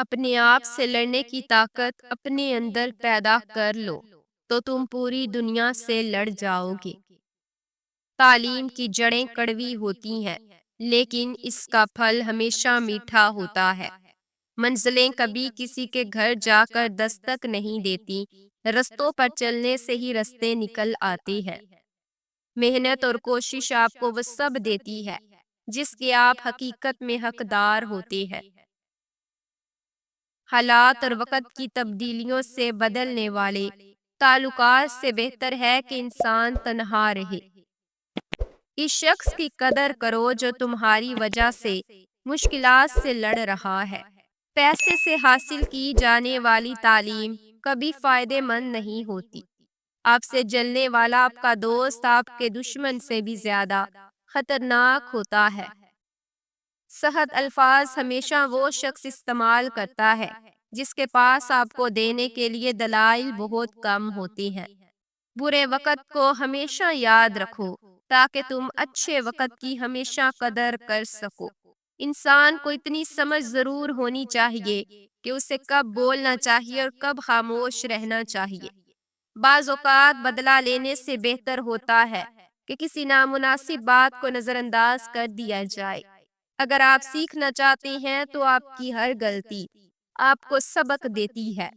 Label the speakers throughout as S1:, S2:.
S1: اپنے آپ سے لڑنے کی طاقت اپنے اندر پیدا کر لو تو تم پوری دنیا سے لڑ جاؤ گے۔ تعلیم کی جڑیں کڑوی ہوتی ہیں لیکن اس کا پھل ہمیشہ میٹھا ہوتا ہے۔ منزلیں کبھی کسی کے گھر جا کر دستک نہیں دیتی، رستوں پر چلنے سے ہی رستے نکل آتے ہیں۔ محنت اور کوشش آپ کو وہ سب دیتی ہے جس کے آپ حقیقت میں حقدار ہوتے ہیں۔ حالات اور وقت کی تبدیلیوں سے بدلنے والے تعلقات سے بہتر ہے کہ انسان تنہا رہے۔ اس شخص کی قدر کرو جو تمہاری وجہ سے مشکلات سے لڑ رہا ہے۔ پیسے سے حاصل کی جانے والی تعلیم کبھی فائدے مند نہیں ہوتی۔ آپ سے جلنے والا آپ کا دوست آپ کے دشمن سے بھی زیادہ خطرناک ہوتا ہے۔ صحت الفاظ ہمیشہ وہ شخص استعمال کرتا ہے جس کے پاس آپ کو دینے کے لیے دلائل بہت کم ہوتے ہیں۔ برے وقت کو ہمیشہ یاد رکھو تاکہ تم اچھے وقت کی ہمیشہ قدر کر سکو۔ انسان کو اتنی سمجھ ضرور ہونی چاہیے کہ اسے کب بولنا چاہیے اور کب خاموش رہنا چاہیے۔ بعض اوقات بدلہ لینے سے بہتر ہوتا ہے کہ کسی نامناسب بات کو نظر انداز کر دیا جائے۔ اگر آپ سیکھنا چاہتے ہیں تو آپ کی ہر غلطی آپ کو سبق دیتی ہے۔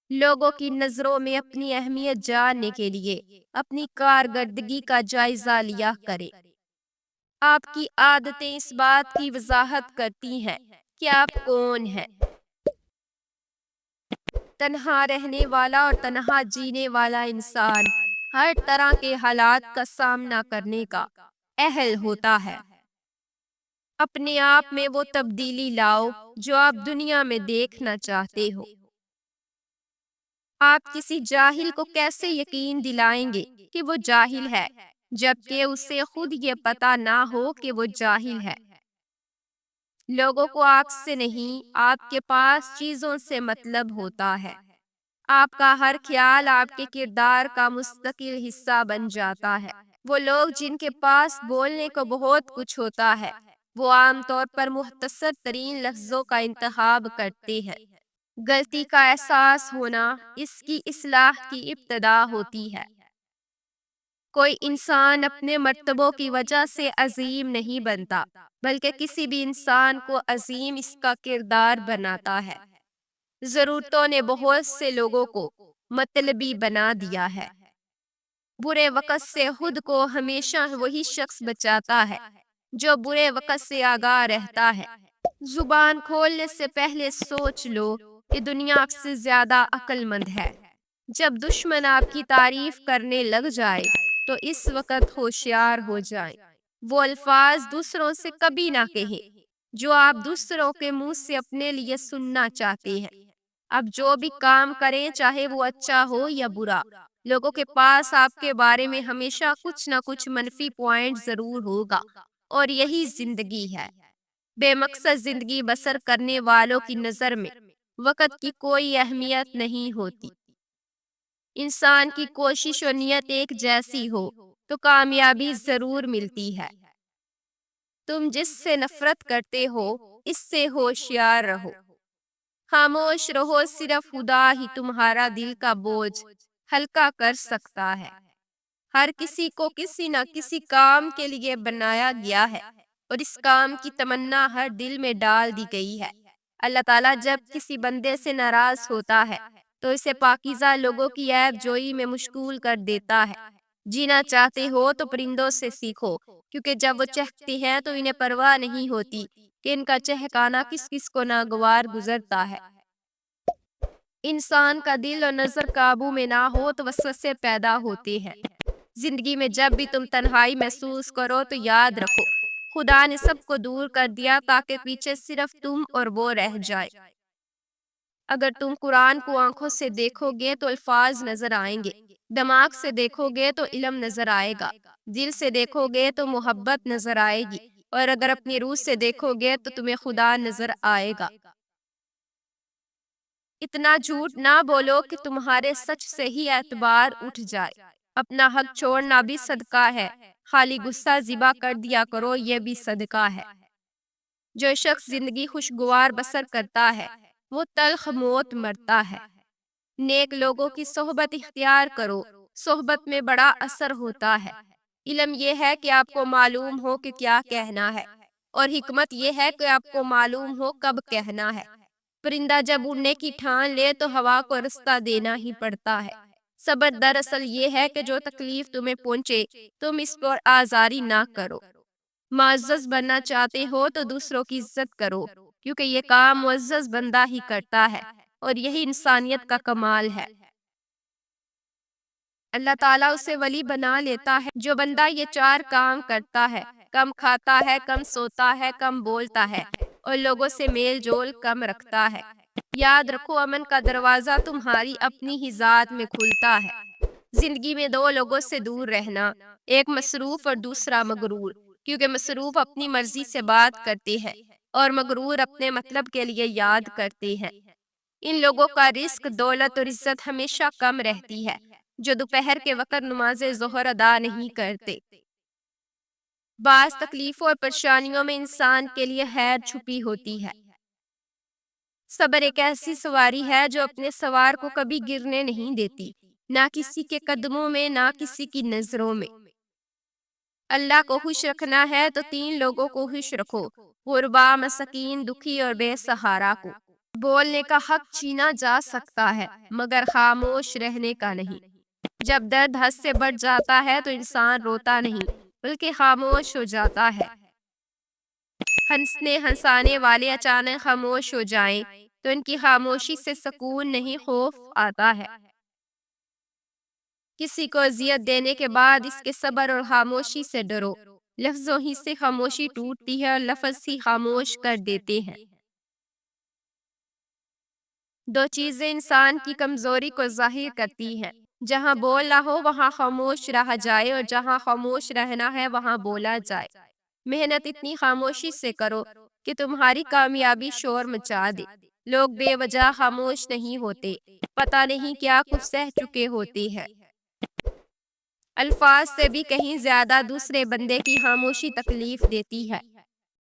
S1: لوگوں کی نظروں میں اپنی اہمیت جاننے کے لیے اپنی کارکردگی کا جائزہ لیا کریں۔ آپ کی عادتیں اس بات کی وضاحت کرتی ہیں کہ آپ کون ہیں۔ تنہا رہنے والا اور تنہا جینے والا انسان ہر طرح کے حالات کا سامنا کرنے کا اہل ہوتا ہے۔ اپنے آپ میں وہ تبدیلی لاؤ جو آپ دنیا میں دیکھنا چاہتے ہو۔ آپ کسی جاہل کو کیسے یقین دلائیں گے کہ وہ جاہل ہے جبکہ اسے خود یہ پتہ نہ ہو کہ وہ جاہل ہے۔ لوگوں کو آپ سے نہیں، آپ کے پاس چیزوں سے مطلب ہوتا ہے۔ آپ کا ہر خیال آپ کے کردار کا مستقل حصہ بن جاتا ہے۔ وہ لوگ جن کے پاس بولنے کو بہت کچھ ہوتا ہے وہ عام طور پر مختصر ترین لفظوں کا انتخاب کرتے ہیں۔ غلطی کا احساس ہونا اس کی اصلاح کی ابتدا ہوتی ہے۔ کوئی انسان اپنے مرتبوں کی وجہ سے عظیم نہیں بنتا بلکہ کسی بھی انسان کو عظیم اس کا کردار بناتا ہے۔ ضرورتوں نے بہت سے لوگوں کو مطلبی بنا دیا ہے۔ برے وقت سے خود کو ہمیشہ وہی شخص بچاتا ہے جو برے وقت سے آگاہ رہتا ہے۔ زبان کھولنے سے پہلے سوچ لو کہ دنیا آپ سے زیادہ عقل مند ہے۔ جب دشمن آپ کی تعریف کرنے لگ جائے تو اس وقت ہوشیار ہو جائیں۔ وہ الفاظ دوسروں سے کبھی نہ کہیں جو آپ دوسروں کے منہ سے اپنے لیے سننا چاہتے ہیں۔ اب جو بھی کام کریں چاہے وہ اچھا ہو یا برا، لوگوں کے پاس آپ کے بارے میں ہمیشہ کچھ نہ کچھ منفی پوائنٹ ضرور ہوگا اور یہی زندگی ہے۔ بے مقصد زندگی بسر کرنے والوں کی نظر میں وقت کی کوئی اہمیت نہیں ہوتی۔ انسان کی کوشش اور نیت ایک جیسی ہو تو کامیابی ضرور ملتی ہے۔ تم جس سے نفرت کرتے ہو اس سے ہوشیار رہو۔ خاموش رہو، صرف خدا ہی تمہارا دل کا بوجھ ہلکا کر سکتا ہے۔ ہر کسی کو کسی نہ کسی کام کے لیے بنایا گیا ہے اور اس کام کی تمنا ہر دل میں ڈال دی گئی ہے۔ اللہ تعالیٰ جب کسی بندے سے ناراض ہوتا ہے تو اسے پاکیزہ لوگوں کی عیب جوئی میں مشغول کر دیتا ہے۔ جینا چاہتے ہو تو پرندوں سے سیکھو کیونکہ جب وہ چہکتے ہیں تو انہیں پرواہ نہیں ہوتی کہ ان کا چہکانا کس کس کو ناگوار گزرتا ہے۔ انسان کا دل اور نظر قابو میں نہ ہو تو وسوسے پیدا ہوتے ہیں۔ زندگی میں جب بھی تم تنہائی محسوس کرو تو یاد رکھو خدا نے سب کو دور کر دیا تاکہ پیچھے صرف تم اور وہ رہ جائے۔ اگر تم قرآن کو آنکھوں سے دیکھو گے تو الفاظ نظر آئیں گے، دماغ سے دیکھو گے تو علم نظر آئے گا، دل سے دیکھو گے تو محبت نظر آئے گی اور اگر اپنی روح سے دیکھو گے تو تمہیں خدا نظر آئے گا۔ اتنا جھوٹ نہ بولو کہ تمہارے سچ سے ہی اعتبار اٹھ جائے۔ اپنا حق چھوڑنا بھی صدقہ ہے، خالی غصہ ذبح کر دیا کرو یہ بھی صدقہ ہے۔ جو شخص زندگی خوشگوار بسر کرتا ہے وہ تلخ موت مرتا ہے۔ نیک لوگوں کی صحبت اختیار کرو، صحبت میں بڑا اثر ہوتا ہے۔ علم یہ ہے کہ آپ کو معلوم ہو کہ کیا کہنا ہے، اور حکمت یہ ہے کہ آپ کو معلوم ہو کب کہنا ہے۔ پرندہ جب اڑنے کی ٹھان لے تو ہوا کو رستہ دینا ہی پڑتا ہے۔ صبر دراصل یہ ہے کہ جو تکلیف تمہیں پہنچے تم اس پر آزاری نہ کرو۔ معزز بننا چاہتے ہو تو دوسروں کی عزت کرو، کیونکہ یہ کام معزز بندہ ہی کرتا ہے، اور یہی انسانیت کا کمال ہے۔ اللہ تعالیٰ اسے ولی بنا لیتا ہے جو بندہ یہ 4 کام کرتا ہے: کم کھاتا ہے، کم سوتا ہے، کم بولتا ہے، اور لوگوں سے میل جول کم رکھتا ہے۔ یاد رکھو، امن کا دروازہ تمہاری اپنی ہی ذات میں کھلتا ہے۔ زندگی میں 2 لوگوں سے دور رہنا، ایک مصروف اور دوسرا مغرور، کیونکہ مصروف اپنی مرضی سے بات کرتے ہیں اور مغرور اپنے مطلب کے لیے یاد کرتے ہیں۔ ان لوگوں کا رزق، دولت اور عزت ہمیشہ کم رہتی ہے جو دوپہر کے وقت نماز ظہر ادا نہیں کرتے۔ بعض تکلیفوں اور پریشانیوں میں انسان کے لیے خیر چھپی ہوتی ہے۔ صبر ایک ایسی سواری ہے جو اپنے سوار کو کبھی گرنے نہیں دیتی، نہ کسی کے قدموں میں، نہ کسی کی نظروں میں۔ اللہ کو خوش رکھنا ہے تو 3 لوگوں کو خوش رکھو: غربا، مسکین، دکھی اور بے سہارا کو۔ بولنے کا حق چھینا جا سکتا ہے مگر خاموش رہنے کا نہیں۔ جب درد حد سے بڑھ جاتا ہے تو انسان روتا نہیں بلکہ خاموش ہو جاتا ہے۔ ہنسنے ہنسانے والے اچانک خاموش ہو جائیں تو ان کی خاموشی سے سکون نہیں، خوف آتا ہے۔ کسی کو اذیت دینے کے بعد اس کے صبر اور خاموشی سے ڈرو۔ لفظوں ہی سے خاموشی ٹوٹتی ہے اور لفظ ہی خاموش کر دیتے ہیں۔ 2 چیزیں انسان کی کمزوری کو ظاہر کرتی ہیں: جہاں بولنا ہو وہاں خاموش رہا جائے، اور جہاں خاموش رہنا ہے وہاں بولا جائے۔ محنت اتنی خاموشی سے کرو کہ تمہاری کامیابی شور مچا دے۔ لوگ بے وجہ خاموش نہیں ہوتے، پتہ نہیں کیا کچھ سہ چکے ہوتے ہیں۔ الفاظ سے بھی کہیں زیادہ دوسرے بندے کی خاموشی تکلیف دیتی ہے۔